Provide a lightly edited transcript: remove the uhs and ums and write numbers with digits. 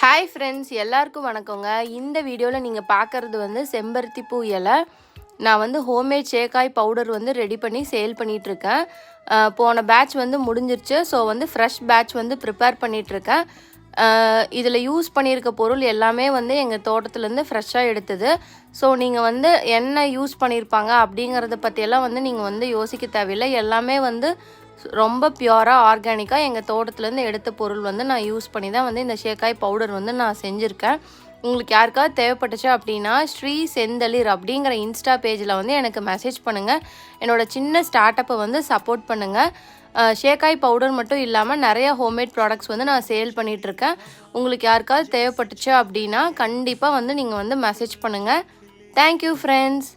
Hi friends, எல்லாருக்கும் வணக்கங்க. இந்த வீடியோவில் நீங்கள் பார்க்குறது வந்து செம்பருத்தி பூ இலை. நான் வந்து ஹோம்மேட் சேக்காய் பவுடர் வந்து ரெடி பண்ணி சேல் பண்ணிகிட்ருக்கேன். போன பேட்ச் வந்து முடிஞ்சிருச்சு. ஸோ வந்து ஃப்ரெஷ் பேட்ச் வந்து ப்ரிப்பேர் பண்ணிகிட்ருக்கேன். இதில் யூஸ் பண்ணியிருக்க பொருள் எல்லாமே வந்து எங்கள் தோட்டத்துலேருந்து ஃப்ரெஷ்ஷாக எடுத்தது. ஸோ நீங்கள் வந்து என்ன யூஸ் பண்ணியிருப்பாங்க அப்படிங்கிறத பற்றியெல்லாம் வந்து நீங்கள் வந்து யோசிக்க தேவையில்லை. எல்லாமே வந்து ரொம்ப பியூராக ஆர்கானிக்காக எங்கள் தோட்டத்துலேருந்து எடுத்த பொருள் வந்து நான் யூஸ் பண்ணி தான் வந்து இந்த சேக்காய் பவுடர் வந்து நான் செஞ்சுருக்கேன். உங்களுக்கு யாருக்காவது தேவைப்பட்டுச்சு அப்படின்னா ஸ்ரீ செந்தளிர் அப்படிங்கிற இன்ஸ்டா பேஜில் வந்து எனக்கு மெசேஜ் பண்ணுங்கள். என்னோடய சின்ன ஸ்டார்ட் அப்பை வந்து சப்போர்ட் பண்ணுங்கள். சேக்காய் பவுடர் மட்டும் இல்லாமல் நிறையா ஹோம்மேட் ப்ராடக்ட்ஸ் வந்து நான் சேல் பண்ணிகிட்ருக்கேன். உங்களுக்கு யாருக்காவது தேவைப்பட்டுச்சு அப்படின்னா கண்டிப்பாக வந்து நீங்கள் வந்து மெசேஜ் பண்ணுங்கள். Thank you friends.